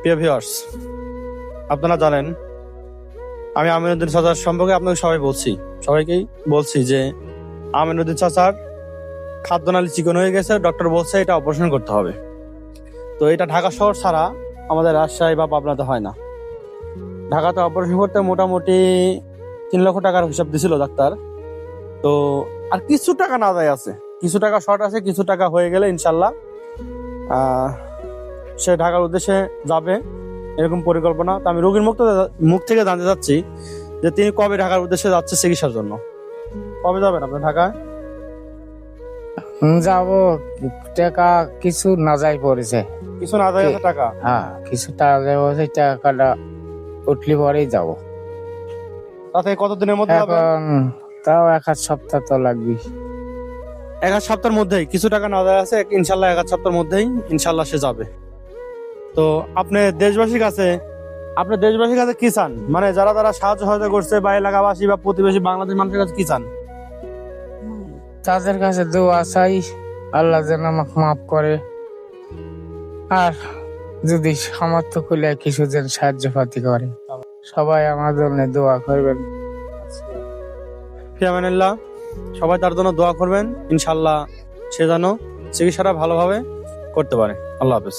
প্রিয় ভিউয়ার্স, আপনারা জানেন আমি আমিনুদ্দিন চাচার সম্পর্কে আপনাকে সবাইকেই বলছি যে আমিনুদ্দিন চাচার খাদ্যনালী চিকন হয়ে গেছে, ডক্টর বলছে এটা অপারেশন করতে হবে। তো এটা ঢাকা শহর ছাড়া আমাদের রাজশাহী বা পাবনাতে হয় না। ঢাকাতে অপারেশন করতে মোটামুটি 3 লক্ষ টাকার হিসাব দিছিল ডাক্তার। তো আর কিছু টাকা না যায় আছে, কিছু টাকা শর্ট আছে, কিছু টাকা হয়ে গেলে ইনশাল্লাহ সে ঢাকার উদ্দেশ্যে যাবে, এরকম পরিকল্পনা। তো আমি রোগীর মুখ থেকে জানতে চাচ্ছি যে তিনি কবে ঢাকার উদ্দেশ্যে যাচ্ছে চিকিৎসার জন্য। কবে যাবেন আপনি ঢাকায়? যাবো, টাকা কিছু না যাই পড়েছে। কিছু না যায় আছে টাকা? হ্যাঁ, কিছু টাকা যাই পড়েছে, টাকাটা উঠলে পরেই যাবো। তাতে কতদিনের মধ্যে যাবেন? এখন তাও 1 সপ্তাহ তো লাগবে। 1 সপ্তাহের মধ্যেই কিছু টাকা না যায় আছে, ইনশাল্লাহ 1 সপ্তাহের মধ্যেই ইনশাল্লাহ সে যাবে। তো আপনি দেশবাসীর কাছে কি চান, মানে যারা যারা সাহায্য সহায়তা করছে বা এলাকাবাসী বা প্রতিবেশী বাংলাদেশ মানুষের কাছে কি চান? তাদের কাছে দোয়া চাই, আল্লাহ যেন আমাকে মাফ করে, আর যদি সামর্থ্য করলে কিছু যেন সাহায্য পাতি করে। সবাই আমার জন্য দোয়া করবেন। ফি আমানিল্লাহ। সবাই তার জন্য দোয়া করবেন, ইনশাল্লাহ সে যেন চিকিৎসাটা ভালোভাবে করতে পারে। আল্লাহ হাফেজ।